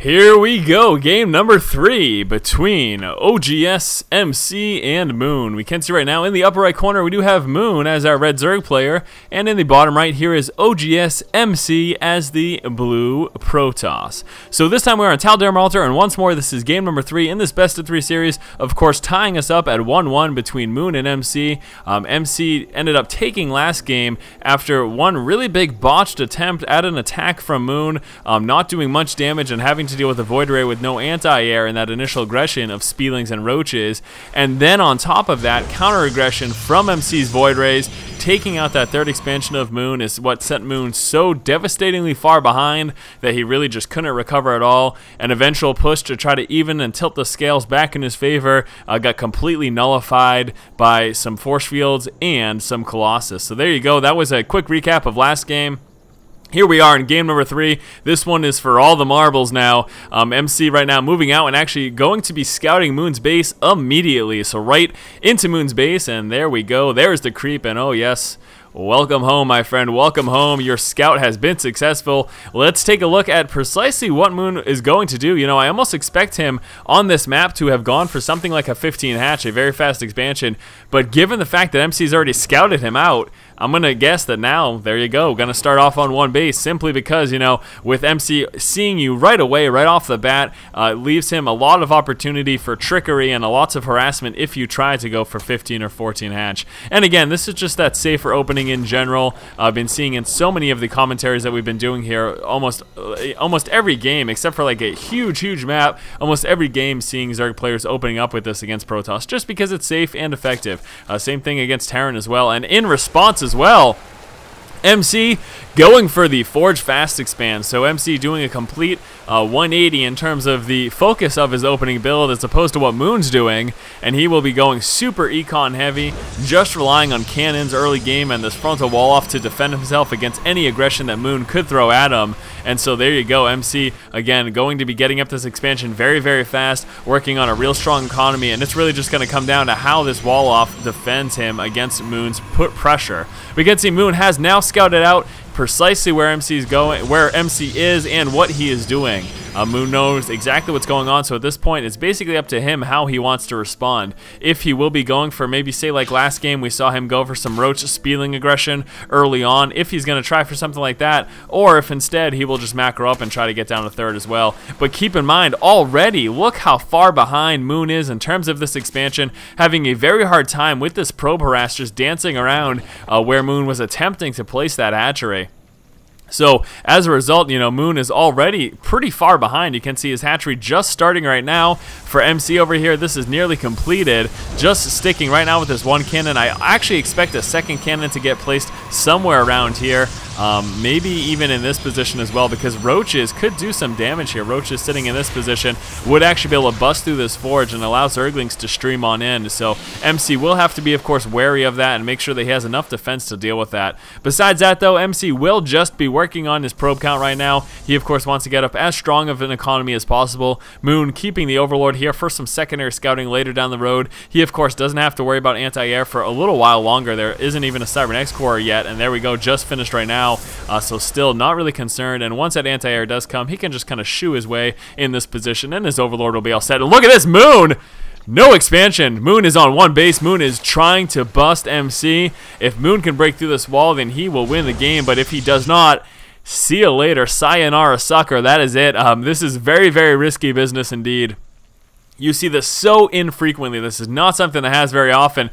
Here we go, game number 3 between OGS, MC, and Moon. We can see right now in the upper right corner we do have Moon as our red Zerg player, and in the bottom right here is OGS MC as the blue Protoss. So this time we're on Tal'Dar Maltar, and once more this is game number 3 in this best of 3 series, of course tying us up at 1-1 between Moon and MC. MC ended up taking last game after one really big botched attempt at an attack from Moon, not doing much damage and having to deal with a Void Ray with no anti-air and that initial aggression of Speedlings and Roaches, and then on top of that, counter aggression from MC's Void Rays. Taking out that third expansion of Moon is what sent Moon so devastatingly far behind that he really just couldn't recover at all. An eventual push to try to even and tilt the scales back in his favor got completely nullified by some Force Fields and some Colossus. So there you go, that was a quick recap of last game. Here we are in game number 3. This one is for all the marbles now. MC right now moving out and actually going to be scouting Moon's base immediately. So right into Moon's base, and there we go. There's the creep, and oh yes, welcome home, my friend. Welcome home. Your scout has been successful. Let's take a look at precisely what Moon is going to do. You know, I almost expect him on this map to have gone for something like a 15 hatch, a very fast expansion. But given the fact that MC's already scouted him out, I'm going to guess that now, there you go, going to start off on one base simply because, you know, with MC seeing you right away, right off the bat, it leaves him a lot of opportunity for trickery and lots of harassment if you try to go for 15 or 14 hatch. And again, this is just that safer opening in general. I've been seeing in so many of the commentaries that we've been doing here, almost every game, except for like a huge map, almost every game seeing Zerg players opening up with this against Protoss, just because it's safe and effective. Same thing against Terran as well, and in response as well, MC going for the Forge Fast Expand. So MC doing a complete 180 in terms of the focus of his opening build as opposed to what Moon's doing, and he will be going super econ heavy, just relying on cannons early game and this frontal wall off to defend himself against any aggression that Moon could throw at him. And so there you go, MC again going to be getting up this expansion very fast, working on a real strong economy, and it's really just going to come down to how this wall off defends him against Moon's pressure. We can see Moon has now scouted out precisely where MC is and what he is doing. Moon knows exactly what's going on, so at this point it's basically up to him how he wants to respond. If he will be going for, maybe say like last game we saw him go for some Roach Speedling aggression early on, if he's going to try for something like that, or if instead he will just macro up and try to get down to third as well. But keep in mind, already look how far behind Moon is in terms of this expansion, having a very hard time with this probe harass just dancing around where Moon was attempting to place that hatchery. So as a result, you know, Moon is already pretty far behind. You can see his hatchery just starting right now. For MC over here, this is nearly completed, just sticking right now with this one cannon. I actually expect a second cannon to get placed somewhere around here, maybe even in this position as well, because Roaches could do some damage here. Roaches sitting in this position would actually be able to bust through this forge and allow Zerglings to stream on in. So MC will have to be, of course, wary of that and make sure that he has enough defense to deal with that. Besides that, though, MC will just be working on his probe count right now. He, of course, wants to get up as strong of an economy as possible. Moon keeping the Overlord here for some secondary scouting later down the road. He, of course, doesn't have to worry about anti-air for a little while longer. There isn't even a Cybernex core yet, and there we go, just finished right now. So still not really concerned, and once that anti-air does come, he can just kind of shoo his way in this position, and his Overlord will be all set. And look at this, Moon! No expansion. Moon is on one base. Moon is trying to bust MC. If Moon can break through this wall, then he will win the game, but if he does not, see you later. Sayonara, sucker. That is it. This is very risky business indeed. You see this so infrequently. This is not something that happens very often.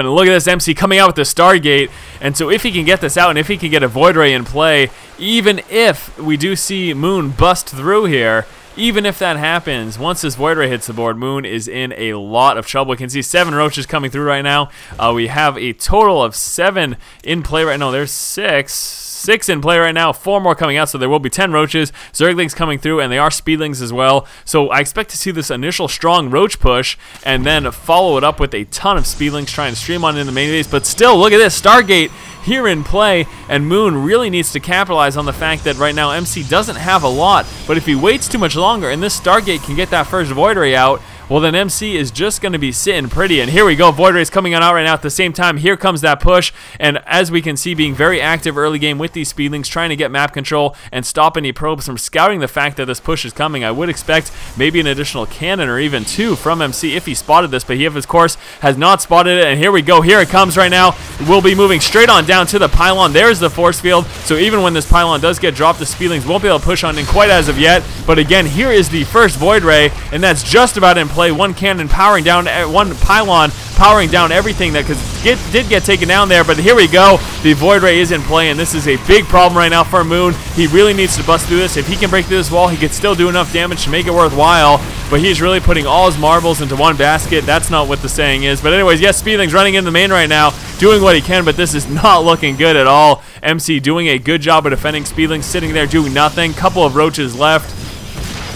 And look at this, MC coming out with the Stargate. And so if he can get this out and if he can get a Void Ray in play, even if we do see Moon bust through here, even if that happens, once this Void Ray hits the board, Moon is in a lot of trouble. You can see 7 Roaches coming through right now. We have a total of 7 in play right now. There's 6 in play right now, 4 more coming out, so there will be 10 Roaches, Zerglings coming through, and they are Speedlings as well. So I expect to see this initial strong Roach push, and then follow it up with a ton of Speedlings trying to stream on in the main base. But still, look at this, Stargate here in play, and Moon really needs to capitalize on the fact that right now MC doesn't have a lot, but if he waits too much longer, and this Stargate can get that first Void Ray out, well then MC is just going to be sitting pretty. And here we go, Void Ray's coming on out right now. At the same time, here comes that push, and as we can see, being very active early game with these speedlings, trying to get map control and stop any probes from scouting the fact that this push is coming. I would expect maybe an additional cannon or even two from MC if he spotted this, but he of course has not spotted it. And here we go, here it comes right now. We'll be moving straight on down to the pylon. There's the force field, so even when this pylon does get dropped, the speedlings won't be able to push on in quite as of yet. But again, here is the first Void Ray, and that's just about in play. One cannon powering down, one pylon powering down everything that did get taken down there. But here we go, the Void Ray is in play, and this is a big problem right now for Moon. He really needs to bust through this. If he can break through this wall, he could still do enough damage to make it worthwhile, but he's really putting all his marbles into one basket. That's not what the saying is. But anyways, yes, speedlings running in the main right now, doing what he can, but this is not looking good at all. MC doing a good job of defending, speedlings sitting there doing nothing. Couple of roaches left.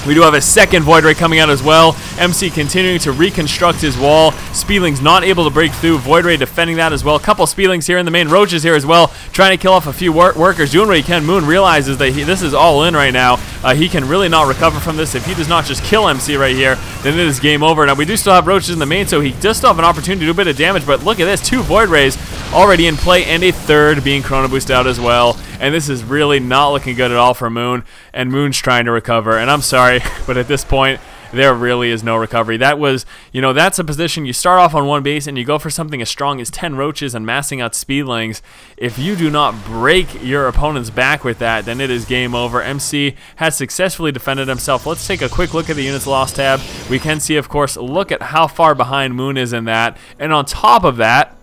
We do have a second Void Ray coming out as well. MC continuing to reconstruct his wall. Speedlings not able to break through. Void Ray defending that as well. Couple Speedlings here in the main. Roaches here as well, trying to kill off a few workers, doing what he can. Moon realizes that this is all in right now. He can really not recover from this. If he does not just kill MC right here, then it is game over. Now, we do still have roaches in the main, so he does still have an opportunity to do a bit of damage, but look at this. 2 Void Rays already in play, and a third being Chrono Boost out as well. And this is really not looking good at all for Moon, and Moon's trying to recover. And I'm sorry, but at this point, there really is no recovery. That was, that's a position you start off on one base and you go for something as strong as 10 roaches and massing out speedlings. If you do not break your opponent's back with that, then it is game over. MC has successfully defended himself. Let's take a quick look at the units lost tab. We can see, of course, look at how far behind Moon is in that. And on top of that,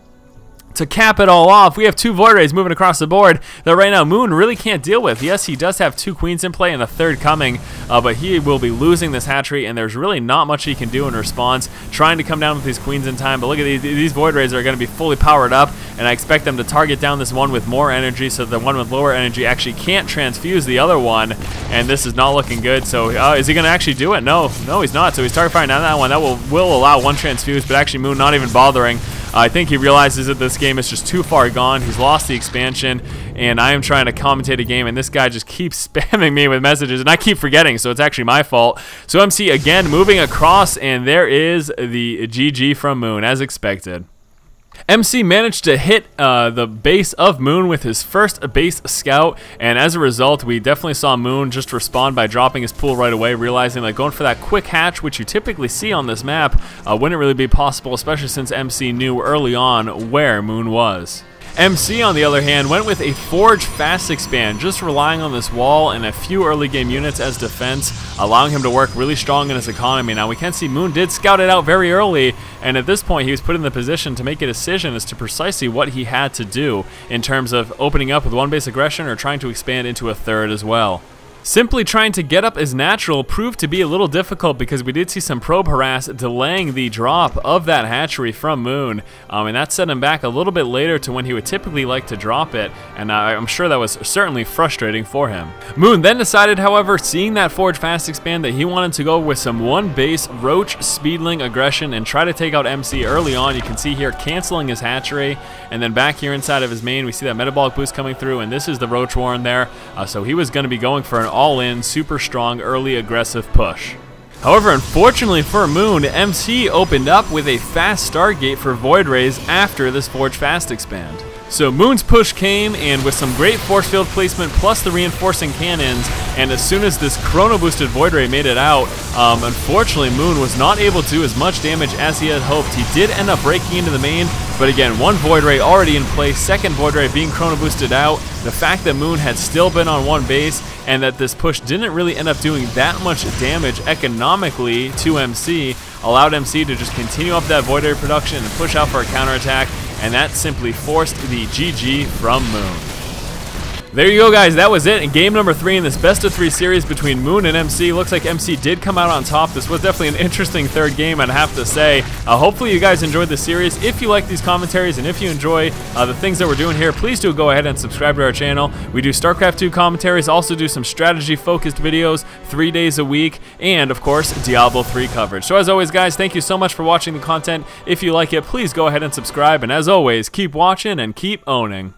to cap it all off, we have 2 Void Rays moving across the board that right now Moon really can't deal with. Yes, he does have 2 queens in play and a third coming, but he will be losing this hatchery, and there's really not much he can do in response, trying to come down with these queens in time. But look at these Void Rays are going to be fully powered up, and I expect them to target down this one with more energy so the one with lower energy actually can't transfuse the other one, and this is not looking good. So is he going to actually do it? No, he's not. So he's target firing down that one. That will allow one transfuse, but actually Moon not even bothering. I think he realizes that this game is just too far gone. He's lost the expansion, and I am trying to commentate a game, and this guy just keeps spamming me with messages, and I keep forgetting, so it's actually my fault. So MC again moving across, and there is the GG from Moon, as expected. MC managed to hit the base of Moon with his first base scout, and as a result, we definitely saw Moon just respond by dropping his pool right away, realizing that going for that quick hatch, which you typically see on this map, wouldn't really be possible, especially since MC knew early on where Moon was. MC, on the other hand, went with a Forge Fast Expand, just relying on this wall and a few early game units as defense, allowing him to work really strong in his economy. Now, we can see Moon did scout it out very early, and at this point, he was put in the position to make a decision as to precisely what he had to do in terms of opening up with one base aggression or trying to expand into a third as well. Simply trying to get up as natural proved to be a little difficult because we did see some probe harass delaying the drop of that hatchery from Moon, and that set him back a little bit later to when he would typically like to drop it, and I'm sure that was certainly frustrating for him. Moon then decided, however, seeing that Forge Fast Expand, that he wanted to go with some one base Roach Speedling aggression and try to take out MC early on. You can see here canceling his hatchery, and then back here inside of his main we see that metabolic boost coming through, and this is the Roach Warren there, so he was going to be going for an all-in, super strong, early aggressive push. However, unfortunately for Moon, MC opened up with a fast start gate for Void Rays after this Forge Fast Expand. So Moon's push came, and with some great force field placement plus the reinforcing cannons, and as soon as this chrono boosted Void Ray made it out, unfortunately Moon was not able to do as much damage as he had hoped. He did end up breaking into the main, but again, one Void Ray already in place, second Void Ray being chrono boosted out. The fact that Moon had still been on one base and that this push didn't really end up doing that much damage economically to MC allowed MC to just continue up that Void Ray production and push out for a counterattack, and that simply forced the GG from Moon. There you go, guys. That was it in game number 3 in this best of 3 series between Moon and MC. Looks like MC did come out on top. This was definitely an interesting third game, I'd have to say. Hopefully you guys enjoyed the series. If you like these commentaries and if you enjoy the things that we're doing here, please do go ahead and subscribe to our channel. We do StarCraft 2 commentaries, also do some strategy-focused videos 3 days a week, and, of course, Diablo 3 coverage. So as always, guys, thank you so much for watching the content. If you like it, please go ahead and subscribe, and as always, keep watching and keep owning.